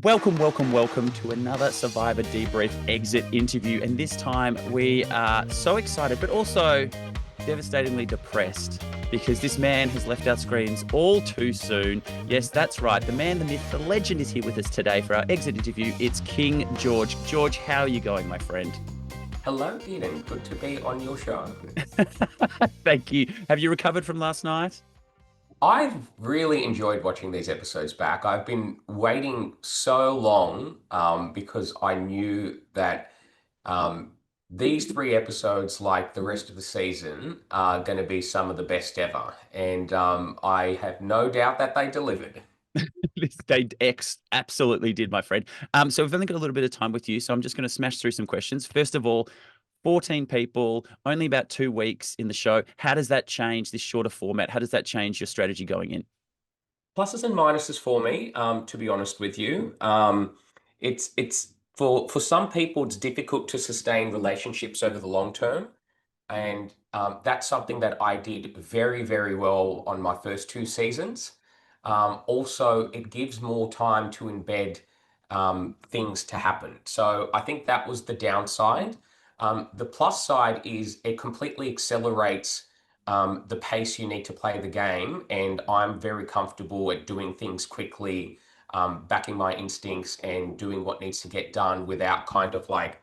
Welcome to another Survivor Debrief exit interview. And this time we are so excited, but also devastatingly depressed because this man has left our screens all too soon. Yes, that's right. The man, the myth, the legend is here with us today for our exit interview. It's King George. George, how are you going, my friend? Hello, Eden. Good to be on your show. Thank you. Have you recovered from last night? I've really enjoyed watching these episodes back. I've been waiting so long because I knew that um, these three episodes, like the rest of the season, are going to be some of the best ever. And I have no doubt that they delivered. This day X absolutely did, my friend. So we've only got a little bit of time with you, so I'm just going to smash through some questions. First of all, 14 people, only about 2 weeks in the show. How does that change this shorter format? How does that change your strategy going in? Pluses and minuses for me, to be honest with you. It's for some people, it's difficult to sustain relationships over the long term. And that's something that I did very, very well on my first two seasons. Also, it gives more time to embed things to happen. So I think that was the downside. The plus side is it completely accelerates the pace you need to play the game. And I'm very comfortable at doing things quickly, backing my instincts and doing what needs to get done without kind of like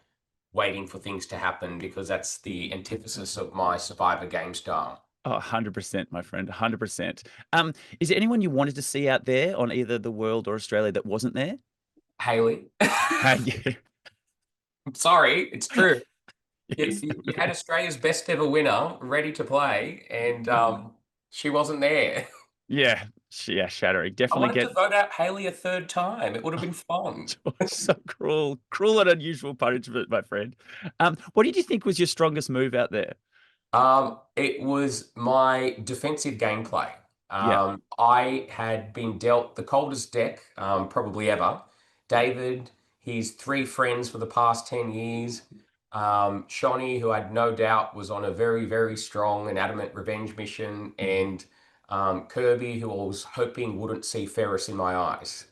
waiting for things to happen because that's the antithesis of my survivor game style. Oh, 100%, my friend, 100%. Is there anyone you wanted to see out there on either the world or Australia that wasn't there? Haley, Yeah. I'm sorry, it's true. You, Yes. you had Australia's best ever winner ready to play, and she wasn't there. Yeah. Yeah, shattering. I Definitely wanted to get vote out Haley a third time. It would have been fun. so cruel. Cruel and unusual punishment, my friend. What did you think was your strongest move out there? It was my defensive gameplay. Yeah. I had been dealt the coldest deck, probably ever. David, his three friends for the past 10 years. Shawnee, who I had no doubt was on a very, very strong and adamant revenge mission. And Kirby, who I was hoping wouldn't see Ferris in my eyes,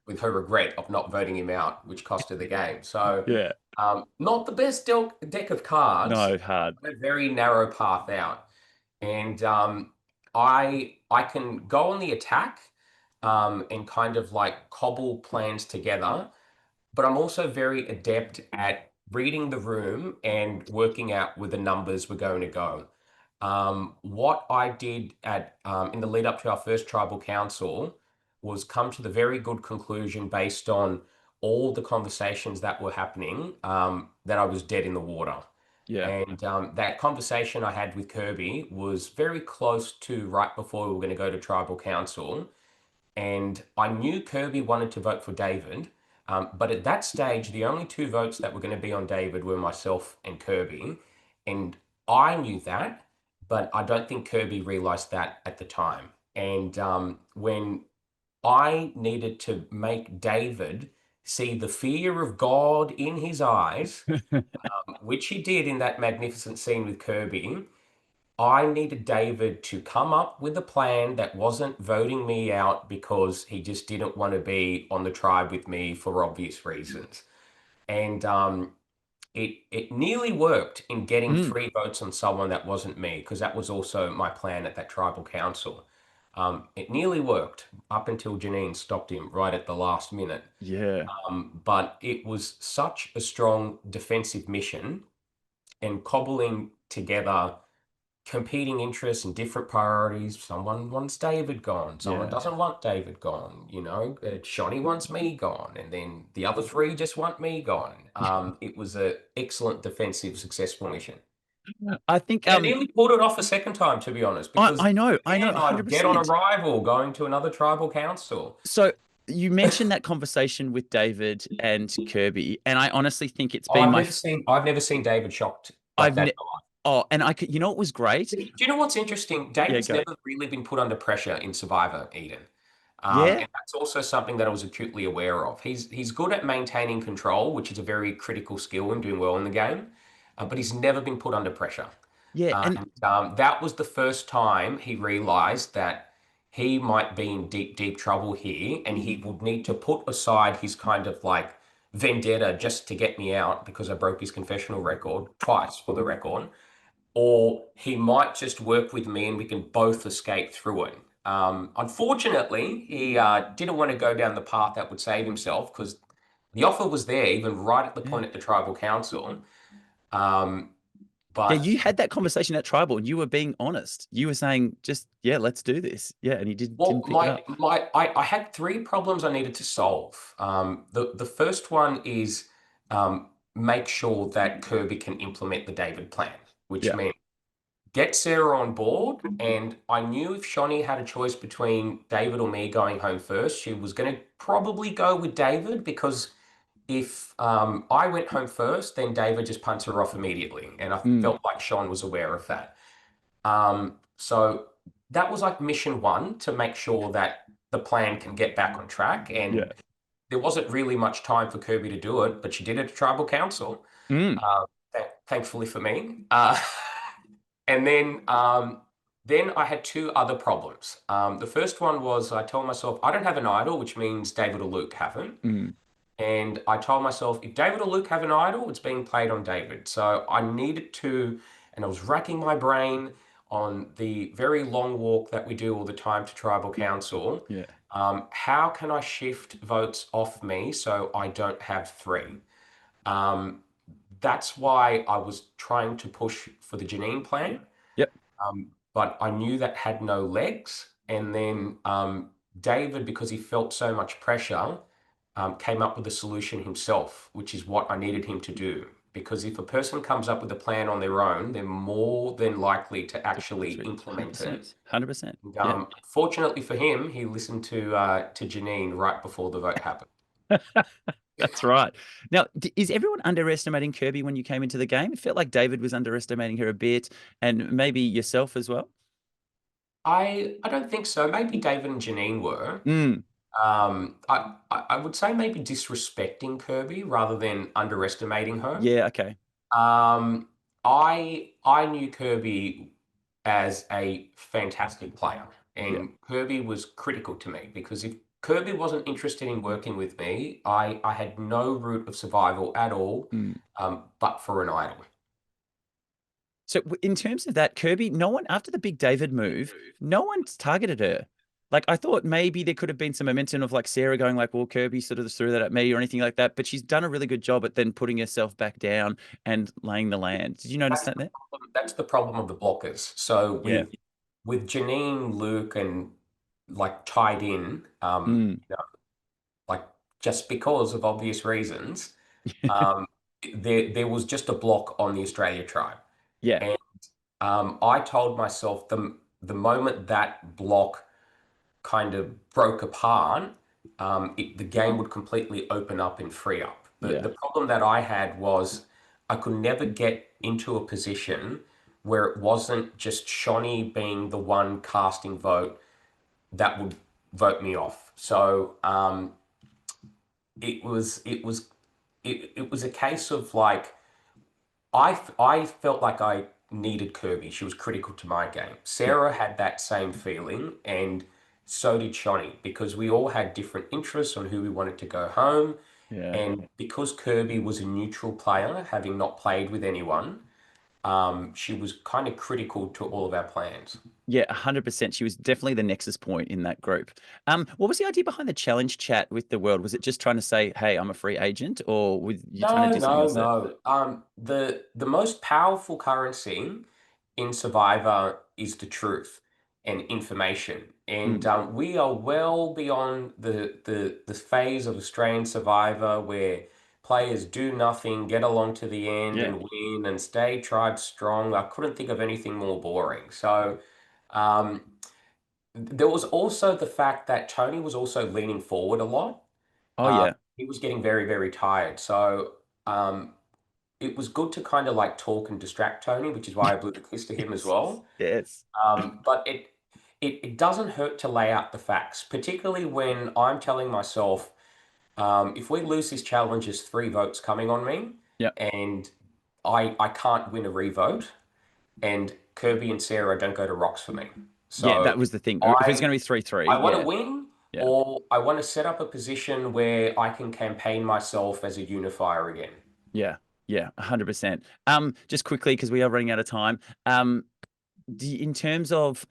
with her regret of not voting him out, which cost her the game. So, Yeah. not the best deck of cards, No, hard. a very narrow path out. And I can go on the attack and kind of like cobble plans together, but I'm also very adept at reading the room and working out where the numbers were going to go. What I did at in the lead up to our first tribal council was come to the very good conclusion based on all the conversations that were happening that I was dead in the water. Yeah. And that conversation I had with Kirby was very close to right before we were going to go to tribal council. And I knew Kirby wanted to vote for David. But at that stage, the only two votes that were going to be on David were myself and Kirby. And I knew that, but I don't think Kirby realized that at the time. And when I needed to make David see the fear of God in his eyes, which he did in that magnificent scene with Kirby, I needed David to come up with a plan that wasn't voting me out because he just didn't want to be on the tribe with me for obvious reasons. And it nearly worked in getting Mm, three votes on someone that wasn't me, because that was also my plan at that tribal council. It nearly worked up until Janine stopped him right at the last minute. yeah. But it was such a strong defensive mission and cobbling together competing interests and different priorities. Someone wants David gone. Someone Yeah. doesn't want David gone. Shawnee wants me gone, and then the other three just want me gone. It was an excellent defensive, successful mission. I think And I nearly pulled it off a second time, to be honest, because I know again, I'm dead on 100%. arrival going to another tribal council. So you mentioned that conversation with David and Kirby, and I honestly think it's Oh, been I've never seen David shocked like I've that. ne oh, and I could, you know what was great? Do you know what's interesting? Yeah, David's go. never really been put under pressure in Survivor, Eden. Yeah. And that's also something that I was acutely aware of. He's good at maintaining control, which is a very critical skill in doing well in the game, but he's never been put under pressure. Yeah, and And that was the first time he realized that he might be in deep, deep trouble here, and he would need to put aside his kind of like vendetta just to get me out because I broke his confessional record twice for the record, or he might just work with me and we can both escape through it. Unfortunately, he didn't want to go down the path that would save himself because the offer was there, even right at the Yeah. point at the tribal council. Um, Yeah, but you had that conversation at Tribal and you were being honest. You were saying, just, yeah, let's do this. Yeah, and he didn't Well, pick it up. I had three problems I needed to solve. The first one is make sure that Kirby can implement the David plan, which Yeah. meant get Sarah on board. And I knew if Shani had a choice between David or me going home first, she was going to probably go with David because if I went home first, then David just punts her off immediately. And I Mm, felt like Sean was aware of that. So that was like mission one to make sure that the plan can get back on track. yeah. And there wasn't really much time for Kirby to do it, but she did it at Tribal Council, Mm, thankfully for me. And then I had two other problems. The first one was I told myself I don't have an idol, which means David or Luke haven't. mm, And I told myself, if David or Luke have an idol, it's being played on David. So I needed to, and I was racking my brain on the very long walk that we do all the time to Tribal Council. yeah. How can I shift votes off me so I don't have three? Um, that's why I was trying to push for the Janine plan, Yep. but I knew that had no legs. And then David, because he felt so much pressure, came up with a solution himself, which is what I needed him to do. Because if a person comes up with a plan on their own, they're more than likely to To follow actually through. implement 100%. it. 100%. And, Yeah. fortunately for him, he listened to Janine right before the vote happened. That's right. Now, is everyone underestimating Kirby when you came into the game? It felt like David was underestimating her a bit, and maybe yourself as well. I don't think so. Maybe David and Janine were. Mm, I would say maybe disrespecting Kirby rather than underestimating her. yeah. Okay. Um, I knew Kirby as a fantastic player, Yeah. and Kirby was critical to me because if Kirby wasn't interested in working with me, I had no route of survival at all, Mm. but for an idol. So in terms of that, Kirby, no one after the big David move, no one's targeted her. Like I thought maybe there could have been some momentum of like Sarah going like, well, Kirby sort of threw that at me or anything like that, but she's done a really good job at then putting herself back down and laying the land. Did you notice That's that there? that's the problem of the blockers. So Yeah. with Janine, Luke, and like tied in, Mm. like just because of obvious reasons, um, there was just a block on the Australia tribe. Yeah. And I told myself the moment that block kind of broke apart, the game would completely open up and free up. The Yeah. problem that I had was I could never get into a position where it wasn't just Shawnee being the one casting vote that would vote me off. So it was it was it was a case of like I felt like I needed Kirby. She was critical to my game. Yeah. Sarah had that same feeling, and so did Shani, because we all had different interests on who we wanted to go home. Yeah. And because Kirby was a neutral player, having not played with anyone, she was kind of critical to all of our plans. Yeah, 100%. She was definitely the nexus point in that group. What was the idea behind the challenge chat with the world? Was it just trying to say, "Hey, I'm a free agent," or were you trying to No, do something no, else there? no. The most powerful currency in Survivor is the truth and information, and Mm, we are well beyond the phase of Australian Survivor where players do nothing, get along to the end, yeah. and win, and stay tribe strong. I couldn't think of anything more boring. So, um, there was also the fact that Tony was also leaning forward a lot. Oh yeah. He was getting very, very tired. So um, it was good to kind of like talk and distract Tony, which is why I blew the kiss to him as Yes. well. Yes. But it doesn't hurt to lay out the facts, particularly when I'm telling myself, if we lose this challenge, there's three votes coming on me, Yeah. and I can't win a revote, and Kirby and Sarah don't go to rocks for me. Yeah, So that was the thing. If it's I going to be 3-3, I want to yeah, win, yeah, or I want to set up a position where I can campaign myself as a unifier again. yeah, yeah, 100%. Just quickly, because we are running out of time. In terms of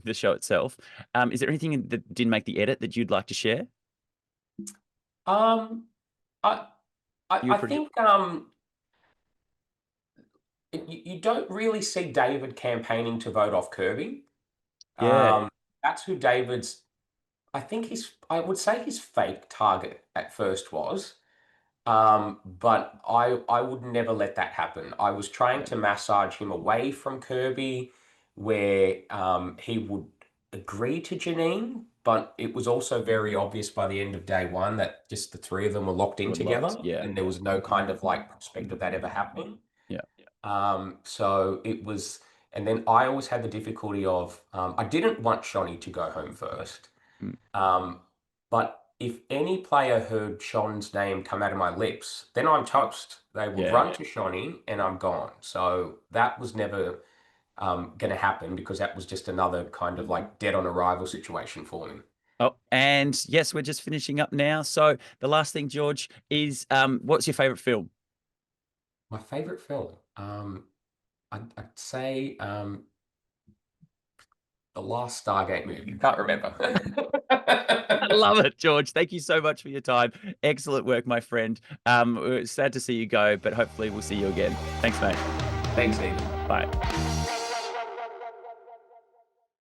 the show itself, is there anything that didn't make the edit that you'd like to share? Um, I You I produ think you don't really see David campaigning to vote off Kirby. Yeah, That's who David's. I would say his fake target at first was. But I would never let that happen. I was trying yeah, to massage him away from Kirby, where he would agree to Janine, but it was also very obvious by the end of day one that just the three of them were locked in we're locked. together, Yeah, and there was no kind of like prospect of that ever happening. yeah, So it was, and then I always had the difficulty of I didn't want Shawnee to go home first. mm, Um, but if any player heard Sean's name come out of my lips, then I'm toast. They would yeah. run to Shawnee and I'm gone. So that was never going to happen because that was just another kind of like dead on arrival situation for me. Oh, and yes, we're just finishing up now. So the last thing, George, is what's your favorite film? My favorite film, I'd say the last Stargate movie. Can't remember. I love it, George. Thank you so much for your time. Excellent work, my friend. Sad to see you go, but hopefully we'll see you again. Thanks, mate. Thanks, Ethan. Bye.